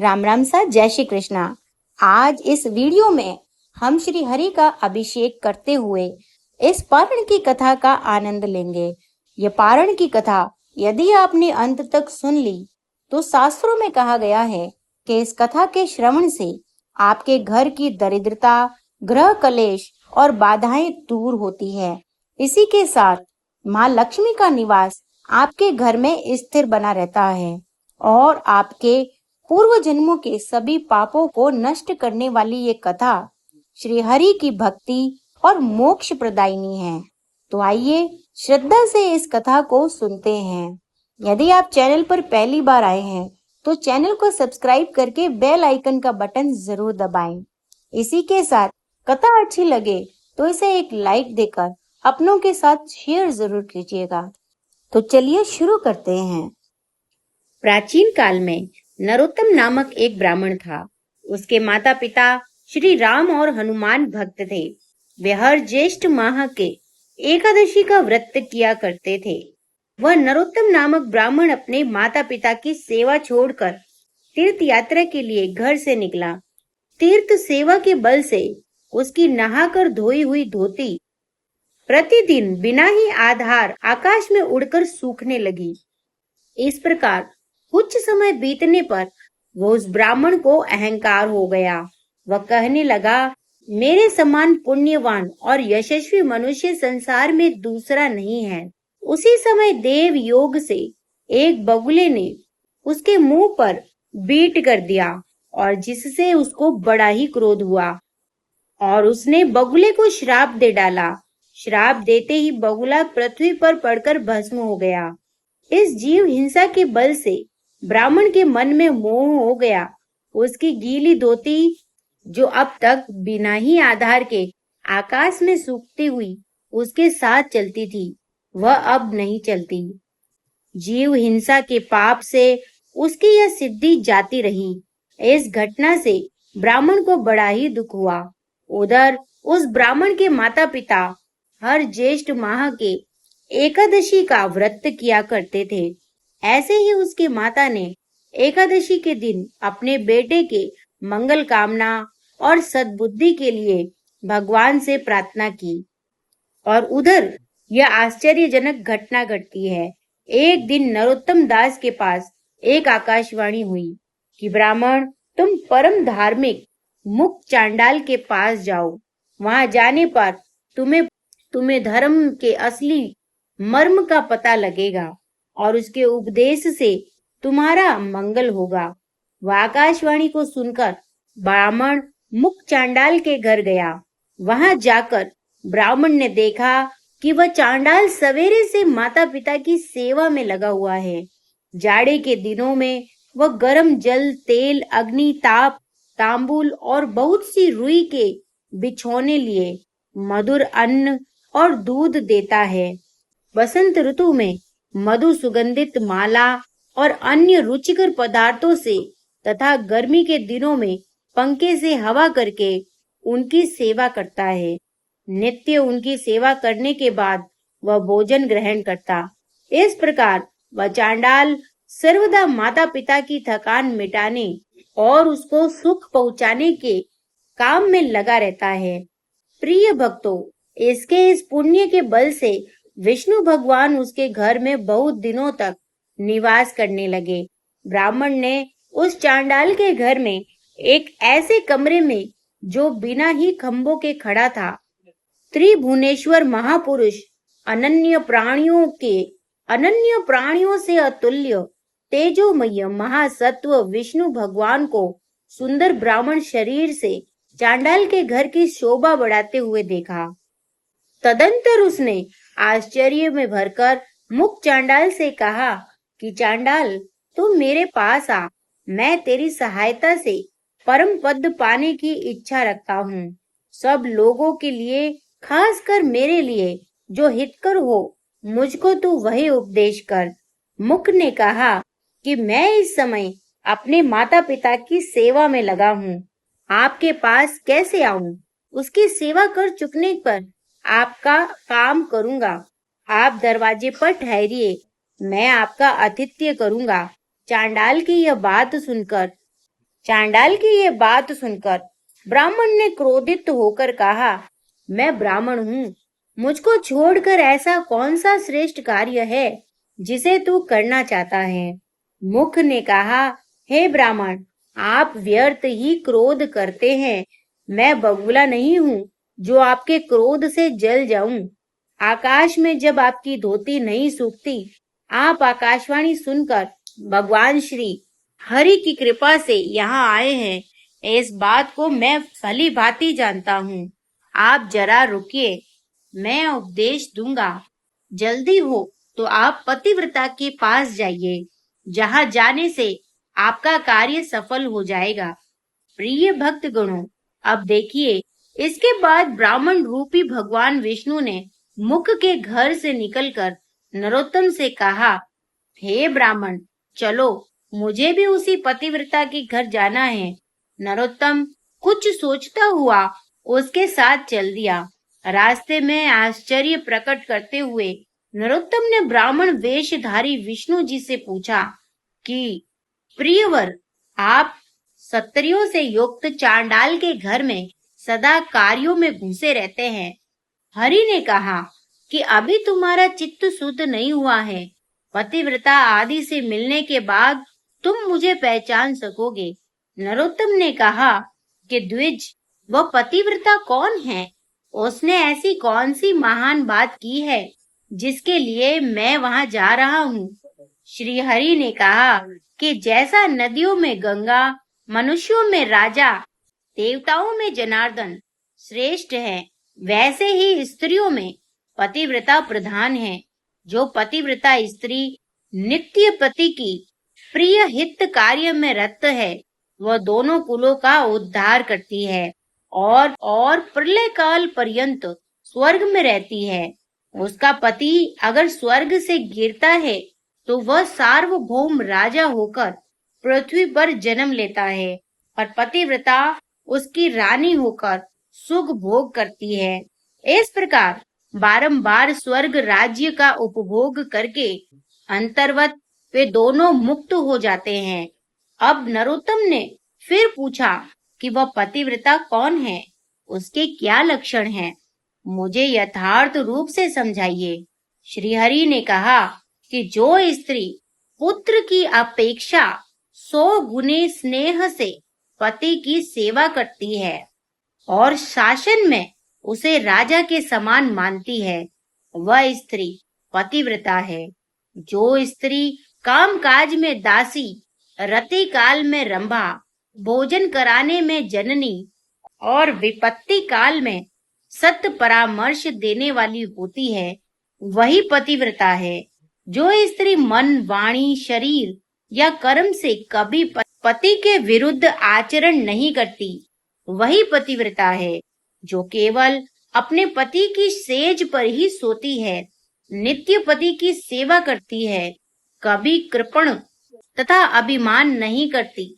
राम राम सा, जय श्री कृष्णा। आज इस वीडियो में हम श्री हरि का अभिषेक करते हुए इस पारण की कथा का आनंद लेंगे। ये पारण की कथा यदि आपने अंत तक सुन ली तो शास्त्रों में कहा गया है कि इस कथा के श्रवण से आपके घर की दरिद्रता, ग्रह कलेश और बाधाएं दूर होती है। इसी के साथ माँ लक्ष्मी का निवास आपके घर में स्थिर बना रहता है और आपके पूर्व जन्मों के सभी पापों को नष्ट करने वाली ये कथा श्री हरि की भक्ति और मोक्ष प्रदायिनी है। तो आइए श्रद्धा से इस कथा को सुनते हैं। यदि आप चैनल पर पहली बार आए हैं तो चैनल को सब्सक्राइब करके बेल आइकन का बटन जरूर दबाएं। इसी के साथ कथा अच्छी लगे तो इसे एक लाइक देकर अपनों के साथ शेयर जरूर कीजिएगा। तो चलिए शुरू करते हैं। प्राचीन काल में नरोत्तम नामक एक ब्राह्मण था। उसके माता पिता श्री राम और हनुमान भक्त थे। वे हर ज्येष्ठ माह के एकादशी का व्रत किया करते थे। वह नरोत्तम नामक ब्राह्मण अपने माता पिता की सेवा छोड़कर तीर्थ यात्रा के लिए घर से निकला। तीर्थ सेवा के बल से उसकी नहाकर धोई हुई धोती प्रतिदिन बिना ही आधार आकाश में उड़कर सूखने लगी। इस प्रकार कुछ समय बीतने पर वो उस ब्राह्मण को अहंकार हो गया। वह कहने लगा, मेरे समान पुण्यवान और यशस्वी मनुष्य संसार में दूसरा नहीं है। उसी समय देव योग से एक बगुले ने उसके मुंह पर बीट कर दिया और जिससे उसको बड़ा ही क्रोध हुआ और उसने बगुले को श्राप दे डाला। श्राप देते ही बगुला पृथ्वी पर पड़कर भस्म हो गया। इस जीव हिंसा के बल से ब्राह्मण के मन में मोह हो गया। उसकी गीली धोती जो अब तक बिना ही आधार के आकाश में सूखती हुई उसके साथ चलती थी, वह अब नहीं चलती। जीव हिंसा के पाप से उसकी यह सिद्धि जाती रही। इस घटना से ब्राह्मण को बड़ा ही दुख हुआ। उधर उस ब्राह्मण के माता पिता हर ज्येष्ठ माह के एकादशी का व्रत किया करते थे। ऐसे ही उसकी माता ने एकादशी के दिन अपने बेटे के मंगल कामना और सद्बुद्धि के लिए भगवान से प्रार्थना की। और उधर यह आश्चर्यजनक घटना घटती है। एक दिन नरोत्तम दास के पास एक आकाशवाणी हुई कि ब्राह्मण, तुम परम धार्मिक मुख चांडाल के पास जाओ। वहां जाने पर तुम्हें धर्म के असली मर्म का पता लगेगा और उसके उपदेश से तुम्हारा मंगल होगा। वह आकाशवाणी को सुनकर ब्राह्मण मुख चांडाल के घर गया। वहां जाकर ब्राह्मण ने देखा कि वह चांडाल सवेरे से माता पिता की सेवा में लगा हुआ है। जाड़े के दिनों में वह गर्म जल, तेल, अग्नि, ताप, तांबुल और बहुत सी रुई के बिछौने लिए मधुर अन्न और दूध देता है। बसंत ऋतु में मधु सुगंधित माला और अन्य रुचिकर पदार्थों से तथा गर्मी के दिनों में पंखे से हवा करके उनकी सेवा करता है। नित्य उनकी सेवा करने के बाद वह भोजन ग्रहण करता। इस प्रकार वह चांडाल सर्वदा माता पिता की थकान मिटाने और उसको सुख पहुंचाने के काम में लगा रहता है। प्रिय भक्तों, इसके इस पुण्य के बल से विष्णु भगवान उसके घर में बहुत दिनों तक निवास करने लगे। ब्राह्मण ने उस चांडाल के घर में एक ऐसे कमरे में जो बिना ही खंभों के खड़ा था, त्रिभुवनेश्वर महापुरुष अनन्य प्राणियों से अतुल्य तेजोमय महासत्व विष्णु भगवान को सुंदर ब्राह्मण शरीर से चांडाल के घर की शोभा बढ़ाते हुए देखा। तदंतर उसने आश्चर्य में भरकर मुख चांडाल से कहा कि चांडाल, तुम मेरे पास आ। मैं तेरी सहायता से परम पद पाने की इच्छा रखता हूँ। सब लोगों के लिए, खासकर मेरे लिए जो हितकर हो, मुझको तू वही उपदेश कर। मुख ने कहा कि मैं इस समय अपने माता पिता की सेवा में लगा हूँ। आपके पास कैसे आऊं? उसकी सेवा कर चुकने पर आपका काम करूंगा। आप दरवाजे पर ठहरिए, मैं आपका आतिथ्य करूंगा। चांडाल की यह बात सुनकर चांडाल की ये बात सुनकर ब्राह्मण ने क्रोधित होकर कहा, मैं ब्राह्मण हूँ, मुझको छोड़कर ऐसा कौन सा श्रेष्ठ कार्य है जिसे तू करना चाहता है। मुख ने कहा, हे ब्राह्मण, आप व्यर्थ ही क्रोध करते हैं। मैं बगुला नहीं हूँ जो आपके क्रोध से जल जाऊं। आकाश में जब आपकी धोती नहीं सूखती, आप आकाशवाणी सुनकर भगवान श्री हरि की कृपा से यहाँ आए हैं, इस बात को मैं भली भांति जानता हूँ। आप जरा रुकिए, मैं उपदेश दूंगा। जल्दी हो तो आप पतिव्रता के पास जाइए, जहाँ जाने से आपका कार्य सफल हो जाएगा। प्रिय भक्त गणों, अब देखिए, इसके बाद ब्राह्मण रूपी भगवान विष्णु ने मुख के घर से निकलकर नरोत्तम से कहा, हे ब्राह्मण, चलो, मुझे भी उसी पतिव्रता के घर जाना है। नरोत्तम कुछ सोचता हुआ उसके साथ चल दिया। रास्ते में आश्चर्य प्रकट करते हुए नरोत्तम ने ब्राह्मण वेशधारी विष्णु जी से पूछा कि प्रियवर, आप क्षत्रियों से युक्त चांडाल के घर में सदा कार्यों में घुसे रहते हैं। हरि ने कहा कि अभी तुम्हारा चित्त शुद्ध नहीं हुआ है। पतिव्रता आदि से मिलने के बाद तुम मुझे पहचान सकोगे। नरोत्तम ने कहा कि द्विज, वह पतिव्रता कौन है? उसने ऐसी कौन सी महान बात की है जिसके लिए मैं वहां जा रहा हूँ? श्री हरि ने कहा कि जैसा नदियों में गंगा, मनुष्यों में राजा, देवताओं में जनार्दन श्रेष्ठ है, वैसे ही स्त्रियों में पतिव्रता प्रधान है। जो पतिव्रता स्त्री नित्य पति की प्रिय हित कार्य में रत है, वह दोनों कुलों का उद्धार करती है और प्रलय काल पर्यंत स्वर्ग में रहती है। उसका पति अगर स्वर्ग से गिरता है तो वह सार्वभौम राजा होकर पृथ्वी पर जन्म लेता है और पतिव्रता उसकी रानी होकर सुख भोग करती है। इस प्रकार बारंबार स्वर्ग राज्य का उपभोग करके अंतर्वत वे दोनों मुक्त हो जाते हैं। अब नरोत्तम ने फिर पूछा कि वह पतिव्रता कौन है, उसके क्या लक्षण हैं? मुझे यथार्थ रूप से समझाइए। श्रीहरि ने कहा कि जो स्त्री पुत्र की अपेक्षा 100 गुने स्नेह से पति की सेवा करती है और शासन में उसे राजा के समान मानती है, वह स्त्री पतिव्रता है। जो स्त्री कामकाज में दासी, रति काल में रंभा, भोजन कराने में जननी और विपत्ति काल में सत्य परामर्श देने वाली होती है, वही पतिव्रता है। जो स्त्री मन, वाणी, शरीर या कर्म से कभी पति के विरुद्ध आचरण नहीं करती, वही पतिव्रता है। जो केवल अपने पति की सेज पर ही सोती है, नित्य पति की सेवा करती है, कभी कृपण तथा अभिमान नहीं करती,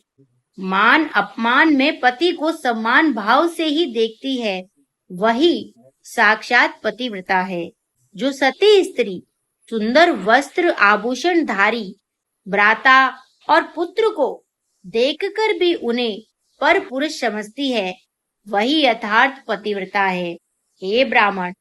मान अपमान में पति को सम्मान भाव से ही देखती है, वही साक्षात पतिव्रता है। जो सती स्त्री सुंदर वस्त्र आभूषण धारी भ्राता और पुत्र को देखकर भी उन्हें पर पुरुष समझती है, वही यथार्थ पतिव्रता है। हे ब्राह्मण,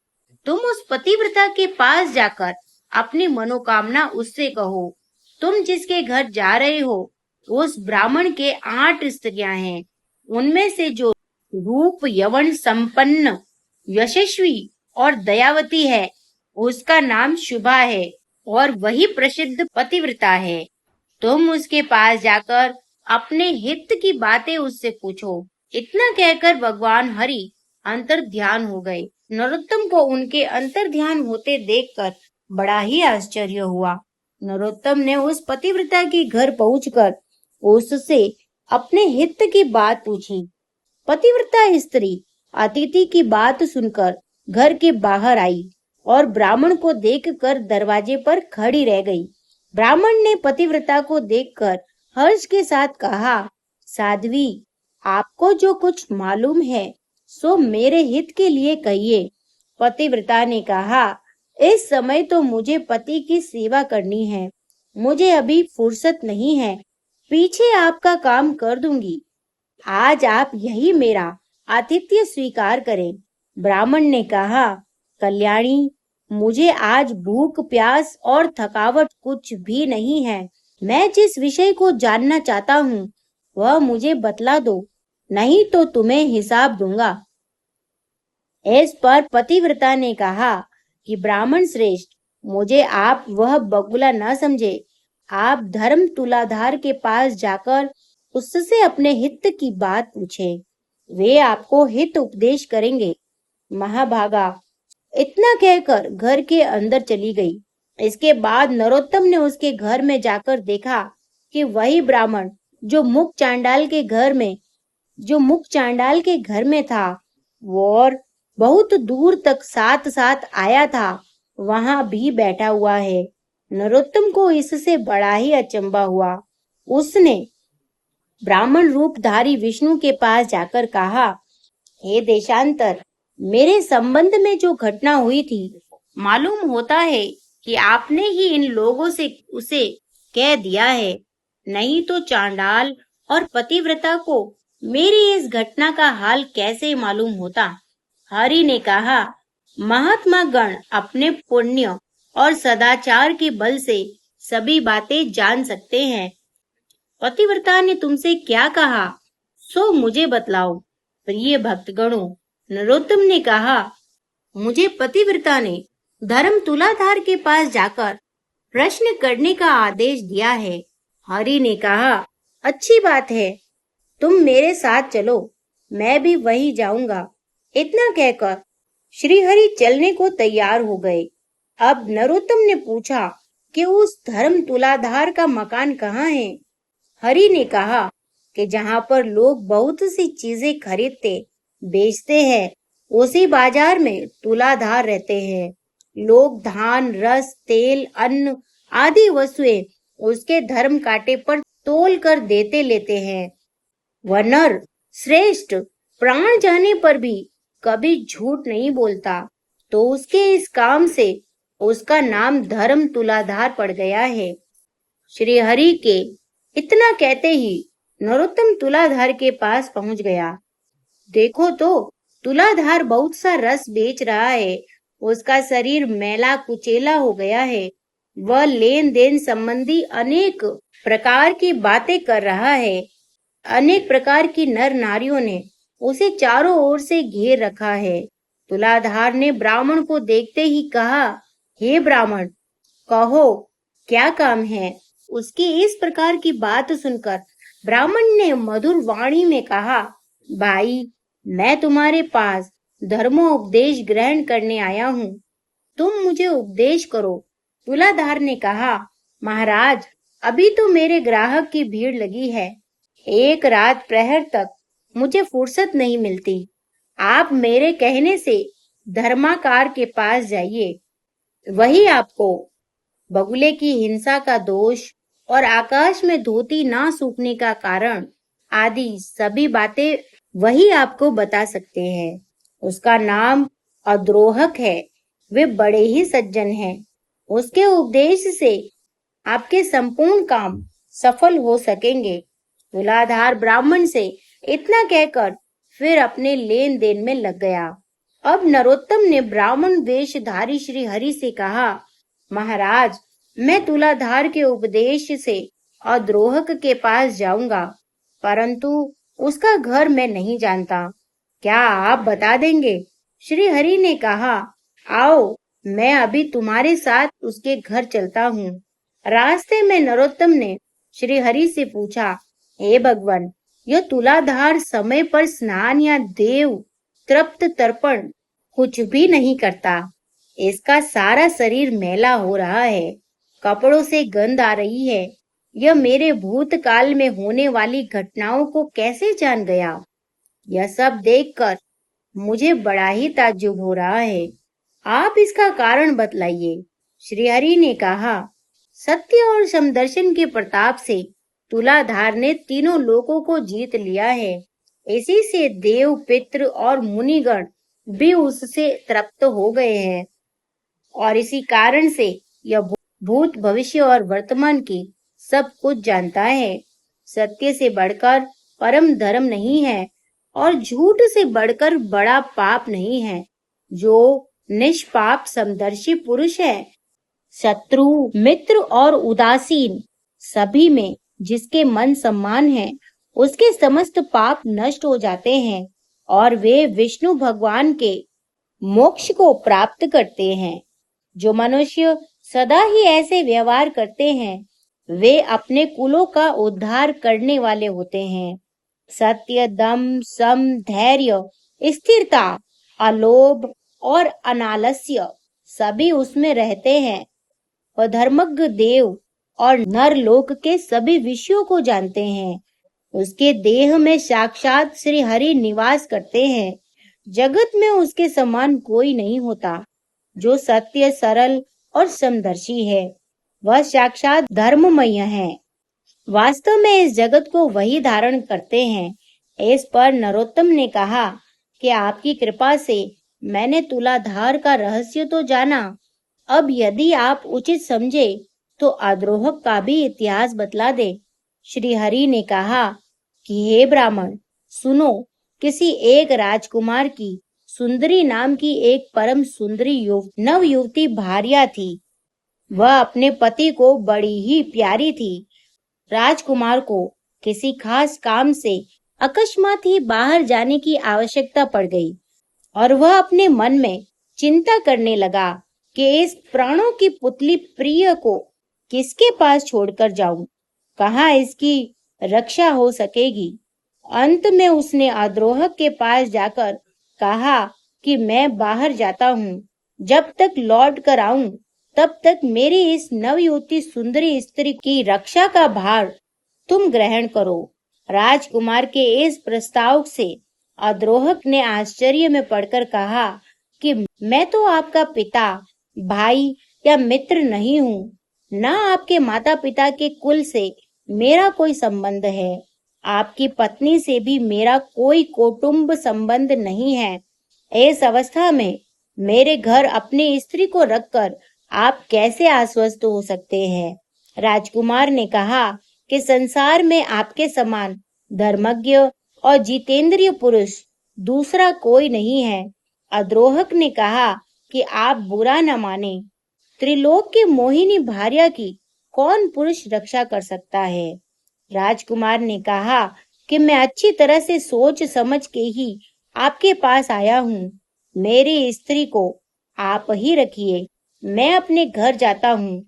तुम उस पतिव्रता के पास जाकर अपनी मनोकामना उससे कहो। तुम जिसके घर जा रहे हो, उस ब्राह्मण के 8 स्त्रियां हैं। उनमें से जो रूप यवन संपन्न, यशस्वी और दयावती है, उसका नाम शुभा है और वही प्रसिद्ध पतिव्रता है। तुम उसके पास जाकर अपने हित की बातें उससे पूछो। इतना कहकर भगवान हरि अंतर ध्यान हो गए। नरोत्तम को उनके अंतर ध्यान होते देखकर बड़ा ही आश्चर्य हुआ। नरोत्तम ने उस पतिव्रता के घर पहुंचकर उससे अपने हित की बात पूछी। पतिव्रता स्त्री अतिथि की बात सुनकर घर के बाहर आई और ब्राह्मण को देखकर दरवाजे पर खड़ी रह गई। ब्राह्मण ने पतिव्रता को देखकर हर्ष के साथ कहा, साध्वी, आपको जो कुछ मालूम है सो मेरे हित के लिए कहिए। पतिव्रता ने कहा, इस समय तो मुझे पति की सेवा करनी है, मुझे अभी फुर्सत नहीं है, पीछे आपका काम कर दूंगी। आज आप यही मेरा आतिथ्य स्वीकार करें। ब्राह्मण ने कहा, कल्याणी, मुझे आज भूख प्यास और थकावट कुछ भी नहीं है। मैं जिस विषय को जानना चाहता हूँ वह मुझे बतला दो, नहीं तो तुम्हें हिसाब दूंगा। इस पर पतिव्रता ने कहा कि ब्राह्मण श्रेष्ठ, मुझे आप वह बगुला न समझे। आप धर्म तुलाधार के पास जाकर उससे अपने हित की बात पूछे, वे आपको हित उपदेश करेंगे। महाभागा इतना कहकर घर के अंदर चली गई। इसके बाद नरोत्तम ने उसके घर में जाकर देखा कि वही ब्राह्मण जो मुख चांडाल के घर में था वो और बहुत दूर तक साथ साथ आया था, वहां भी बैठा हुआ है। नरोत्तम को इससे बड़ा ही अचंभा हुआ। उसने ब्राह्मण रूपधारी विष्णु के पास जाकर कहा, हे देशांतर, मेरे संबंध में जो घटना हुई थी, मालूम होता है कि आपने ही इन लोगों से उसे कह दिया है, नहीं तो चांडाल और पतिव्रता को मेरी इस घटना का हाल कैसे मालूम होता। हरि ने कहा, महात्मा गण अपने पुण्य और सदाचार के बल से सभी बातें जान सकते हैं। पतिव्रता ने तुमसे क्या कहा सो मुझे बतलाओ। प्रिय भक्तगणों, नरोत्तम ने कहा, मुझे पतिव्रता ने धर्म तुलाधार के पास जाकर प्रश्न करने का आदेश दिया है। हरि ने कहा, अच्छी बात है, तुम मेरे साथ चलो, मैं भी वही जाऊंगा। इतना कहकर श्रीहरि चलने को तैयार हो गए। अब नरोत्तम ने पूछा कि उस धर्म तुलाधार का मकान कहाँ है। हरि ने कहा कि जहाँ पर लोग बहुत सी चीजें खरीदते बेचते हैं, उसी बाजार में तुलाधार रहते हैं। लोग धान, रस, तेल, अन्न आदि वस्तुएं उसके धर्म कांटे पर तोल कर देते लेते हैं। वह नर श्रेष्ठ प्राण जाने पर भी कभी झूठ नहीं बोलता, तो उसके इस काम से उसका नाम धर्म तुलाधार पड़ गया है। श्री हरि के इतना कहते ही नरोत्तम तुलाधार के पास पहुंच गया। देखो तो तुलाधार बहुत सा रस बेच रहा है। उसका शरीर मैला कुचेला हो गया है। वह लेन देन संबंधी अनेक प्रकार की बातें कर रहा है। अनेक प्रकार की नर नारियों ने उसे चारों ओर से घेर रखा है। तुलाधार ने ब्राह्मण को देखते ही कहा, हे ब्राह्मण, कहो क्या काम है। उसकी इस प्रकार की बात सुनकर ब्राह्मण ने मधुर वाणी में कहा, भाई, मैं तुम्हारे पास धर्मोपदेश ग्रहण करने आया हूँ, तुम मुझे उपदेश करो। तुलाधार ने कहा, महाराज, अभी तो मेरे ग्राहक की भीड़ लगी है, एक रात प्रहर तक मुझे फुर्सत नहीं मिलती। आप मेरे कहने से धर्माकार के पास जाइए, वही आपको बगुले की हिंसा का दोष और आकाश में धोती ना सूखने का कारण आदि सभी बातें वही आपको बता सकते हैं। उसका नाम अद्रोहक है। वे बड़े ही सज्जन हैं। उसके उपदेश से आपके संपूर्ण काम सफल हो सकेंगे। तुलाधार ब्राह्मण से इतना कहकर फिर अपने लेन देन में लग गया। अब नरोत्तम ने ब्राह्मण वेशधारी श्री हरि से कहा, महाराज, मैं तुलाधार के उपदेश से अद्रोहक के पास जाऊंगा, परंतु उसका घर मैं नहीं जानता, क्या आप बता देंगे। श्री हरि ने कहा, आओ, मैं अभी तुम्हारे साथ उसके घर चलता हूँ। रास्ते में नरोत्तम ने श्री हरि से पूछा, हे भगवान, यह तुलाधार समय पर स्नान या देव तृप्त तर्पण कुछ भी नहीं करता। इसका सारा शरीर मैला हो रहा है, कपड़ों से गंध आ रही है। यह मेरे भूतकाल में होने वाली घटनाओं को कैसे जान गया। यह सब देखकर मुझे बड़ा ही ताज्जुब हो रहा है। आप इसका कारण बतलाइए। श्रीहरि ने कहा, सत्य और समदर्शन के प्रताप से तुलाधार ने तीनों लोकों को जीत लिया है। इसी से देव, पितृ और मुनिगण भी उससे तृप्त हो गए हैं, और इसी कारण से यह भूत, भविष्य और वर्तमान की सब कुछ जानता है। सत्य से बढ़कर परम धर्म नहीं है और झूठ से बढ़कर बड़ा पाप नहीं है। जो निष्पाप समदर्शी पुरुष है, शत्रु मित्र और उदासीन सभी में जिसके मन सम्मान है, उसके समस्त पाप नष्ट हो जाते हैं और वे विष्णु भगवान के मोक्ष को प्राप्त करते हैं। जो मनुष्य सदा ही ऐसे व्यवहार करते हैं, वे अपने कुलों का उद्धार करने वाले होते हैं। सत्य, दम, सम, धैर्य, स्थिरता, अलोभ और अनालस्य सभी उसमें रहते हैं। वह धर्मज्ञ देव और नरलोक के सभी विषयों को जानते हैं। उसके देह में साक्षात श्री हरि निवास करते हैं। जगत में उसके समान कोई नहीं होता। जो सत्य, सरल और समदर्शी है, वह साक्षात धर्ममय है। वास्तव में इस जगत को वही धारण करते हैं। इस पर नरोत्तम ने कहा कि आपकी कृपा से मैंने तुलाधार का रहस्य तो जाना। अब यदि आप उचित समझे तो अद्रोहक का भी इतिहास बतला दे। श्री हरि ने कहा कि हे ब्राह्मण, सुनो, किसी एक राजकुमार की सुंदरी नाम की एक परम सुंदरी नव युवती भार्या थी। वह अपने पति को बड़ी ही प्यारी थी। राजकुमार को किसी खास काम से अकस्मात ही बाहर जाने की आवश्यकता पड़ गई और वह अपने मन में चिंता करने लगा कि इस प्राणों की पुतली प्रिय को किसके पास छोड़कर जाऊं, कहाँ इसकी रक्षा हो सकेगी। अंत में उसने अद्रोहक के पास जाकर कहा कि मैं बाहर जाता हूँ, जब तक लौट कर आऊं तब तक मेरी इस नवयुवती सुंदरी स्त्री की रक्षा का भार तुम ग्रहण करो। राजकुमार के इस प्रस्ताव से अद्रोहक ने आश्चर्य में पड़कर कहा कि मैं तो आपका पिता, भाई या मित्र नहीं हूँ, न आपके माता पिता के कुल से मेरा कोई संबंध है। आपकी पत्नी से भी मेरा कोई कौटुंब संबंध नहीं है। इस अवस्था में मेरे घर अपनी स्त्री को रखकर आप कैसे आश्वस्त हो सकते हैं। राजकुमार ने कहा कि संसार में आपके समान धर्मज्ञ और जितेंद्रिय पुरुष दूसरा कोई नहीं है। अद्रोहक ने कहा कि आप बुरा न माने, त्रिलोक की मोहिनी भार्या की कौन पुरुष रक्षा कर सकता है। राजकुमार ने कहा कि मैं अच्छी तरह से सोच समझ के ही आपके पास आया हूँ। मेरी स्त्री को आप ही रखिए, मैं अपने घर जाता हूँ।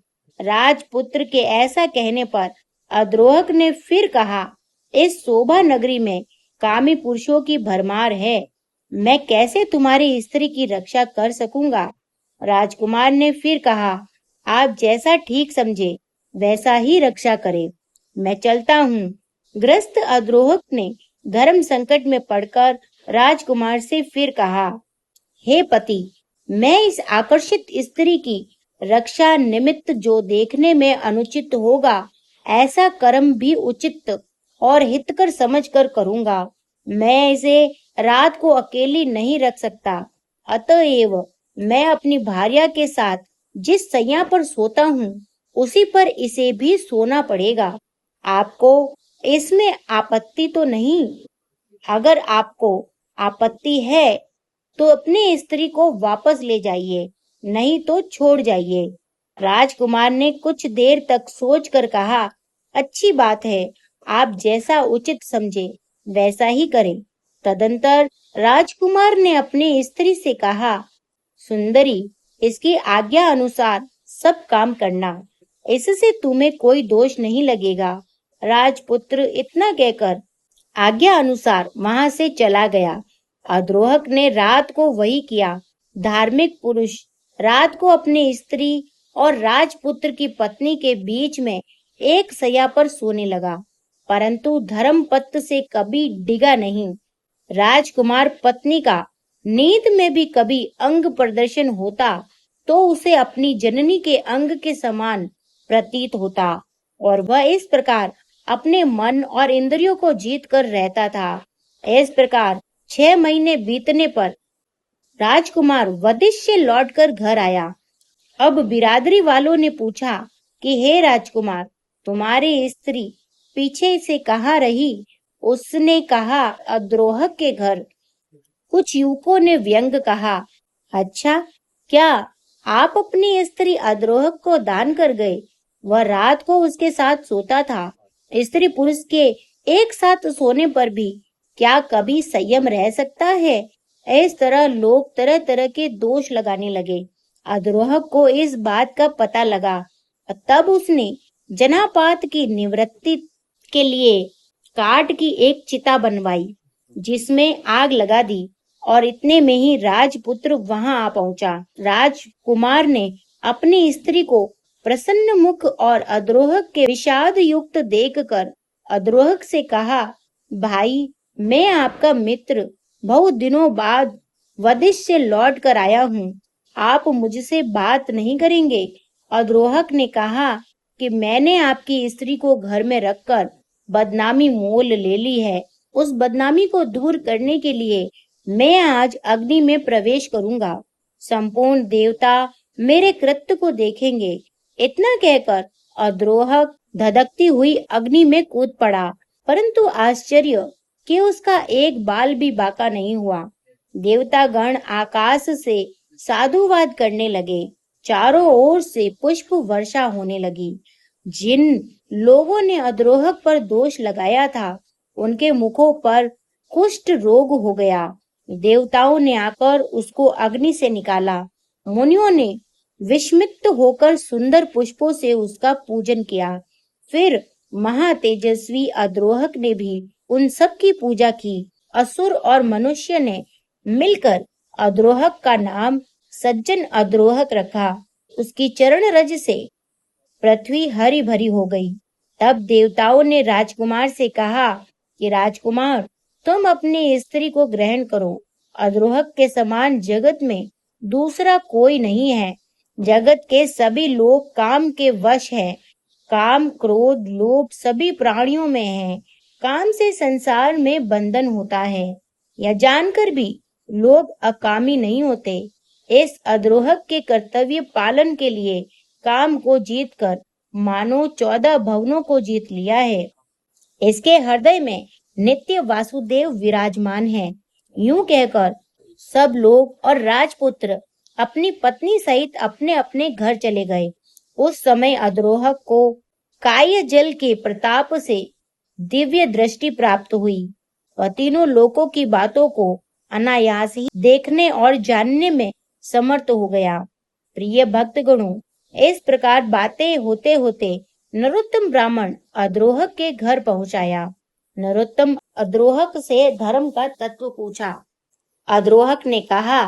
राजपुत्र के ऐसा कहने पर अद्रोहक ने फिर कहा, इस शोभा नगरी में कामी पुरुषों की भरमार है, मैं कैसे तुम्हारी स्त्री की रक्षा कर सकूंगा। राजकुमार ने फिर कहा, आप जैसा ठीक समझे वैसा ही रक्षा करें, मैं चलता हूँ। ग्रस्त अद्रोहक ने धर्म संकट में पड़कर राजकुमार से फिर कहा, हे पति, मैं इस आकर्षित स्त्री की रक्षा निमित्त जो देखने में अनुचित होगा, ऐसा कर्म भी उचित और हितकर समझकर करूंगा। मैं इसे रात को अकेली नहीं रख सकता, अतएव मैं अपनी भार्या के साथ जिस सैया पर सोता हूँ, उसी पर इसे भी सोना पड़ेगा। आपको इसमें आपत्ति तो नहीं? अगर आपको आपत्ति है तो अपनी स्त्री को वापस ले जाइए, नहीं तो छोड़ जाइए। राजकुमार ने कुछ देर तक सोचकर कहा, अच्छी बात है, आप जैसा उचित समझे वैसा ही करें। तदंतर राजकुमार ने अपनी स्त्री से कहा, सुंदरी, इसकी आज्ञा अनुसार सब काम करना, इससे तुम्हें कोई दोष नहीं लगेगा। राजपुत्र इतना कहकर आज्ञा अनुसार वहां से चला गया। अद्रोहक ने रात को वही किया। धार्मिक पुरुष रात को अपनी स्त्री और राजपुत्र की पत्नी के बीच में एक सैया पर सोने लगा, परंतु धर्मपत्र से कभी डिगा नहीं। राजकुमार पत्नी का नींद में भी कभी अंग प्रदर्शन होता तो उसे अपनी जननी के अंग के समान प्रतीत होता और वह इस प्रकार अपने मन और इंद्रियों को जीत कर रहता था। इस प्रकार 6 महीने बीतने पर राजकुमार वधिष्ठ से लौटकर घर आया। अब बिरादरी वालों ने पूछा कि हे राजकुमार, तुम्हारी स्त्री पीछे से कहाँ रही? उसने कहा, अद्रोह के घर। कुछ युवकों ने व्यंग कहा, अच्छा, क्या आप अपनी स्त्री अद्रोह को दान कर गए? वह रात को उसके साथ सोता था। स्त्री पुरुष के एक साथ सोने पर भी क्या कभी संयम रह सकता है? इस तरह लोग तरह तरह के दोष लगाने लगे। अद्रोह को इस बात का पता लगा। तब उसने जनापात की निवृत्ति के लिए काठ की एक चिता बनवाई, जिसमें आग लगा दी, और इतने में ही राजपुत्र वहां आ पहुंचा। राजकुमार ने अपनी स्त्री को प्रसन्न मुख और अद्रोह के विषाद युक्त देखकर अद्रोह से कहा, भाई, मैं आपका मित्र बहुत दिनों बाद वदिश से लौट कर आया हूँ। आप मुझसे बात नहीं करेंगे? अद्रोहक ने कहा कि मैंने आपकी स्त्री को घर में रखकर बदनामी मोल ले ली है। उस बदनामी को दूर करने के लिए मैं आज अग्नि में प्रवेश करूंगा। संपूर्ण देवता मेरे कृत्य को देखेंगे। इतना कहकर अद्रोहक धधकती हुई अग्नि में कूद पड़ा, परंतु आश्चर्य कि उसका एक बाल भी बाका नहीं हुआ। देवतागण आकाश से साधुवाद करने लगे। चारों ओर से पुष्प वर्षा होने लगी। जिन लोगों ने अद्रोहक पर दोष लगाया था, उनके मुखों पर कुष्ठ रोग हो गया। देवताओं ने आकर उसको अग्नि से निकाला। मुनियों ने विस्मित होकर सुंदर पुष्पों से उसका पूजन किया। फिर महातेजस्वी अद्रोहक ने भी उन सब की पूजा की। असुर और मनुष्य ने मिलकर अद्रोहक का नाम सज्जन अद्रोहक रखा। उसकी चरण रज से पृथ्वी हरी भरी हो गई। तब देवताओं ने राजकुमार से कहा कि राजकुमार, तुम अपनी स्त्री को ग्रहण करो। अद्रोहक के समान जगत में दूसरा कोई नहीं है। जगत के सभी लोग काम के वश हैं। काम, क्रोध, लोभ सभी प्राणियों में है। काम से संसार में बंधन होता है। यह जानकर भी लोग अकामी नहीं होते। इस अद्रोहक के कर्तव्य पालन के लिए काम को जीतकर मानो 14 भवनों को जीत लिया है। इसके हृदय में नित्य वासुदेव विराजमान है। यूं कहकर सब लोग और राजपुत्र अपनी पत्नी सहित अपने अपने घर चले गए। उस समय अद्रोहक को काय जल के प्रताप से दिव्य दृष्टि प्राप्त हुई। वह तीनों लोकों की बातों को अनायास ही देखने और जानने में समर्थ हो गया। प्रिय भक्तगणों, इस प्रकार बातें होते होते नरोत्तम ब्राह्मण अद्रोहक के घर पहुंचाया। नरोत्तम अद्रोहक से धर्म का तत्व पूछा। अद्रोहक ने कहा,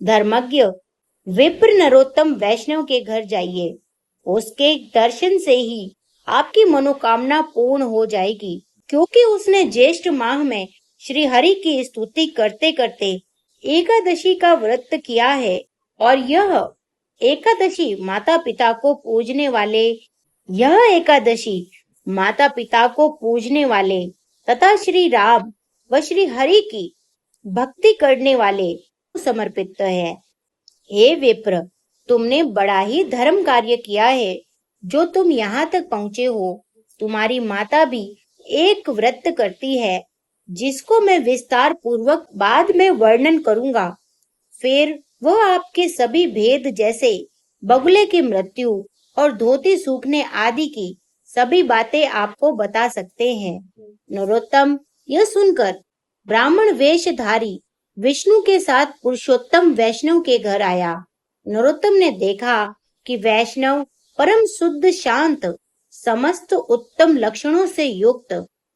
धर्मज्ञ विप्र नरोत्तम वैष्णव के घर जाइए। उसके दर्शन से ही आपकी मनोकामना पूर्ण हो जाएगी, क्योंकि उसने ज्येष्ठ माह में श्री हरि की स्तुति करते करते एकादशी का व्रत किया है, और यह एकादशी माता पिता को पूजने वाले तथा श्री राम व श्री हरि की भक्ति करने वाले समर्पित है। हे विप्र, तुमने बड़ा ही धर्म कार्य किया है जो तुम यहाँ तक पहुँचे हो। तुम्हारी माता भी एक व्रत करती है, जिसको मैं विस्तार पूर्वक बाद में वर्णन करूंगा। फिर वह आपके सभी भेद, जैसे बगुले की मृत्यु और धोती सूखने आदि की सभी बातें आपको बता सकते हैं। नरोत्तम यह सुनकर ब्राह्मण वेशधारी विष्णु के साथ पुरुषोत्तम वैष्णव के घर आया। नरोत्तम ने देखा कि वैष्णव परम शुद्ध, शांत, समस्त उत्तम लक्षणों से युक्त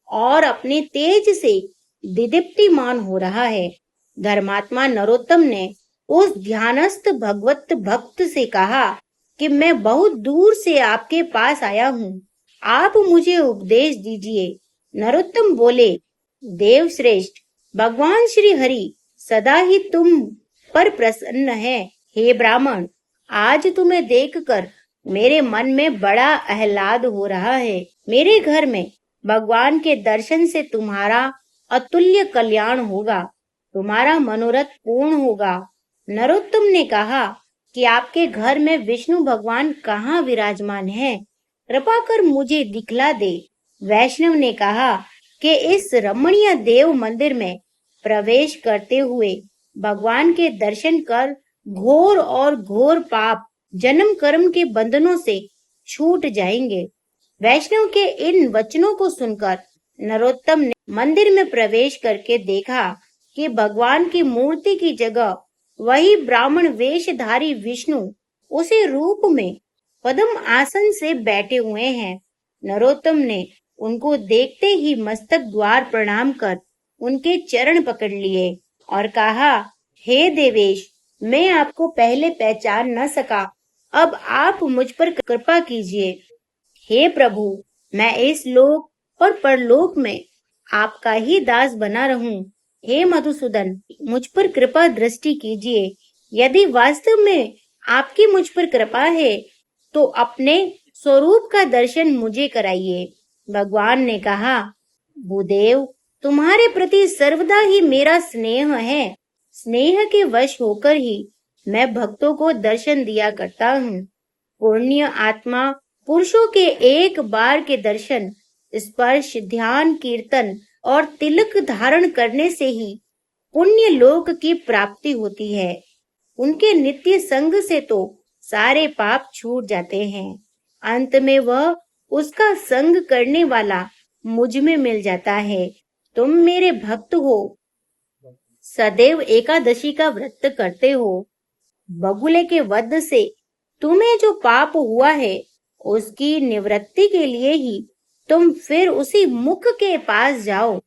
और अपने तेज से दीदीप्तिमान हो रहा है। धर्मात्मा नरोत्तम ने उस ध्यानस्थ भगवत भक्त से कहा कि मैं बहुत दूर से आपके पास आया हूँ, आप मुझे उपदेश दीजिए। नरोत्तम बोले, देव श्रेष्ठ, भगवान श्री हरि सदा ही तुम पर प्रसन्न है। हे ब्राह्मण, आज तुम्हें देखकर मेरे मन में बड़ा आह्लाद हो रहा है। मेरे घर में भगवान के दर्शन से तुम्हारा अतुल्य कल्याण होगा, तुम्हारा मनोरथ पूर्ण होगा। नरोत्तम ने कहा कि आपके घर में विष्णु भगवान कहाँ विराजमान है, कृपा कर मुझे दिखला दे। वैष्णव ने कहा कि इस रमणीय देव मंदिर में प्रवेश करते हुए भगवान के दर्शन कर घोर और घोर पाप जन्म कर्म के बंधनों से छूट जाएंगे। वैष्णव के इन वचनों को सुनकर नरोत्तम ने मंदिर में प्रवेश करके देखा कि भगवान की मूर्ति की जगह वही ब्राह्मण वेशधारी विष्णु उसी रूप में पद्म आसन से बैठे हुए हैं। नरोत्तम ने उनको देखते ही मस्तक द्वार प्रणाम कर उनके चरण पकड़ लिए और कहा, हे देवेश, मैं आपको पहले पहचान न सका, अब आप मुझ पर कृपा कीजिए। हे प्रभु, मैं इस लोक और परलोक में आपका ही दास बना रहूं। हे मधुसूदन, मुझ पर कृपा दृष्टि कीजिए। यदि वास्तव में आपकी मुझ पर कृपा है तो अपने स्वरूप का दर्शन मुझे कराइए। भगवान ने कहा, भूदेव, तुम्हारे प्रति सर्वदा ही मेरा स्नेह है। स्नेह के वश होकर ही मैं भक्तों को दर्शन दिया करता हूँ। पुण्य आत्मा पुरुषों के एक बार के दर्शन, स्पर्श, ध्यान, कीर्तन और तिलक धारण करने से ही पुण्य लोक की प्राप्ति होती है। उनके नित्य संग से तो सारे पाप छूट जाते हैं। अंत में वह उसका संग करने वाला मुझ में मिल जाता है। तुम मेरे भक्त हो, सदैव एकादशी का व्रत करते हो। बगुले के वध से तुम्हें जो पाप हुआ है उसकी निवृत्ति के लिए ही तुम फिर उसी मुख के पास जाओ।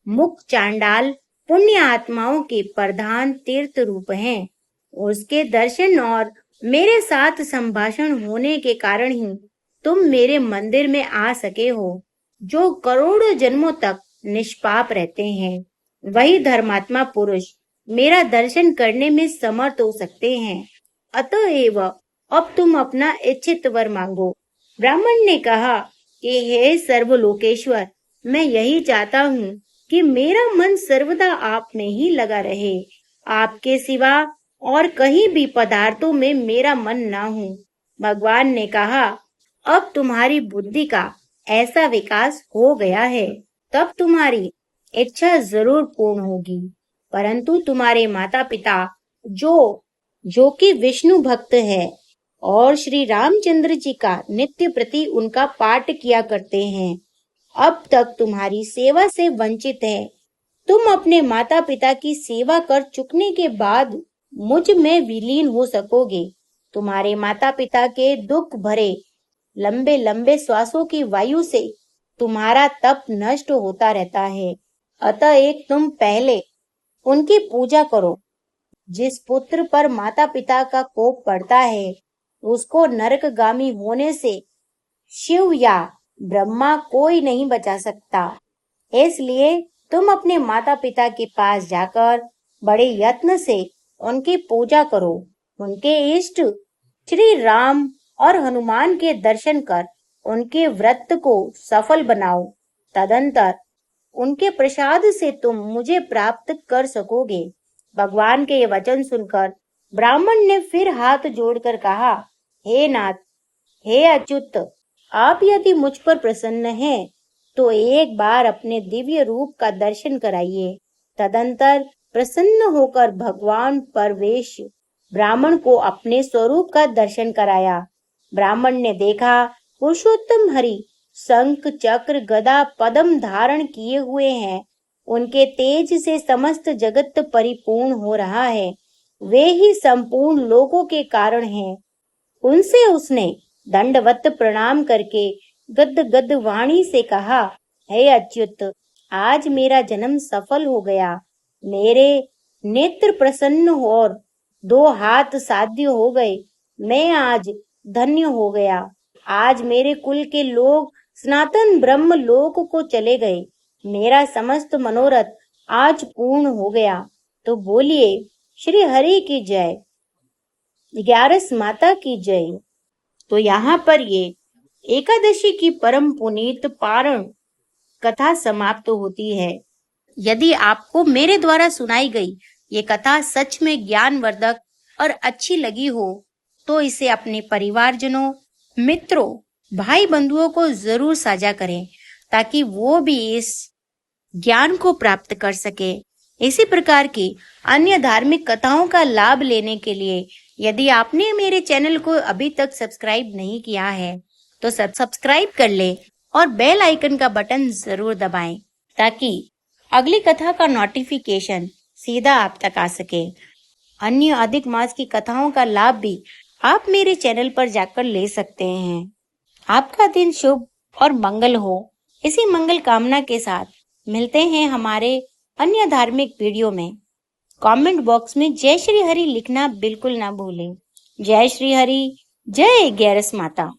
मुख चांडाल पुण्य आत्माओं के प्रधान तीर्थ रूप हैं। उसके दर्शन और मेरे साथ संभाषण होने के कारण ही तुम मेरे मंदिर में आ सके हो। जो करोड़ों जन्मों तक निष्पाप रहते हैं, वही धर्मात्मा पुरुष मेरा दर्शन करने में समर्थ हो सकते हैं। अतएव अब तुम अपना इच्छित वर मांगो। ब्राह्मण ने कहा कि हे सर्वलोकेश्वर, मैं यही चाहता हूँ कि मेरा मन सर्वदा आप में ही लगा रहे। आपके सिवा और कहीं भी पदार्थों में मेरा मन ना हो। भगवान ने कहा, अब तुम्हारी बुद्धि का ऐसा विकास हो गया है, तब तुम्हारी इच्छा जरूर पूर्ण होगी। परंतु तुम्हारे माता पिता जो कि विष्णु भक्त है और श्री रामचंद्र जी का नित्य प्रति उनका पाठ किया करते हैं, अब तक तुम्हारी सेवा से वंचित है। तुम अपने माता पिता की सेवा कर चुकने के बाद मुझ में विलीन हो सकोगे। तुम्हारे माता पिता के दुख भरे लंबे लंबे श्वासों की वायु से तुम्हारा तप नष्ट होता रहता है। अतः तुम पहले उनकी पूजा करो। जिस पुत्र पर माता पिता का कोप पड़ता है उसको नरकगामी होने से शिव या ब्रह्मा कोई नहीं बचा सकता। इसलिए तुम अपने माता पिता के पास जाकर बड़े यत्न से उनकी पूजा करो। उनके इष्ट श्री राम और हनुमान के दर्शन कर उनके व्रत को सफल बनाओ। तदंतर उनके प्रसाद से तुम मुझे प्राप्त कर सकोगे। भगवान के ये वचन सुनकर ब्राह्मण ने फिर हाथ जोड़कर कहा, हे नाथ, हे अच्युत, आप यदि मुझ पर प्रसन्न हैं तो एक बार अपने दिव्य रूप का दर्शन कराइए। तदंतर प्रसन्न होकर भगवान परवेश ब्राह्मण को अपने स्वरूप का दर्शन कराया। ब्राह्मण ने देखा पुरुषोत्तम हरि शंख चक्र गदा पद्म धारण किए हुए हैं। उनके तेज से समस्त जगत परिपूर्ण हो रहा है। वे ही संपूर्ण लोगों के कारण हैं। उनसे उसने दंडवत प्रणाम करके गद गद वाणी से कहा, हे अच्युत, आज मेरा जन्म सफल हो गया। मेरे नेत्र प्रसन्न और 2 हाथ साध्य हो गए। मैं आज धन्य हो गया। आज मेरे कुल के लोग सनातन ब्रह्म लोक को चले गए। मेरा समस्त मनोरथ आज पूर्ण हो गया। तो बोलिए श्री हरि की जय, 11 माता की जय। तो यहाँ पर ये एकादशी की परम पुनीत पारण कथा समाप्त होती है। यदि आपको मेरे द्वारा सुनाई गई ये कथा सच में ज्ञानवर्धक और अच्छी लगी हो तो इसे अपने परिवारजनों, मित्रों, भाई बंधुओं को जरूर साझा करें ताकि वो भी इस ज्ञान को प्राप्त कर सके। इसी प्रकार की अन्य धार्मिक कथाओं का लाभ लेने के लिए यदि आपने मेरे चैनल को अभी तक सब्सक्राइब नहीं किया है तो सब्सक्राइब कर ले और बेल आइकन का बटन जरूर दबाएं ताकि अगली कथा का नोटिफिकेशन सीधा आप तक आ सके। अन्य अधिक मास की कथाओं का लाभ भी आप मेरे चैनल पर जाकर ले सकते हैं। आपका दिन शुभ और मंगल हो। इसी मंगल कामना के साथ मिलते हैं हमारे अन्य धार्मिक वीडियो में। कमेंट बॉक्स में जय श्री हरि लिखना बिल्कुल ना भूलें। जय श्री हरि, जय गैरस माता।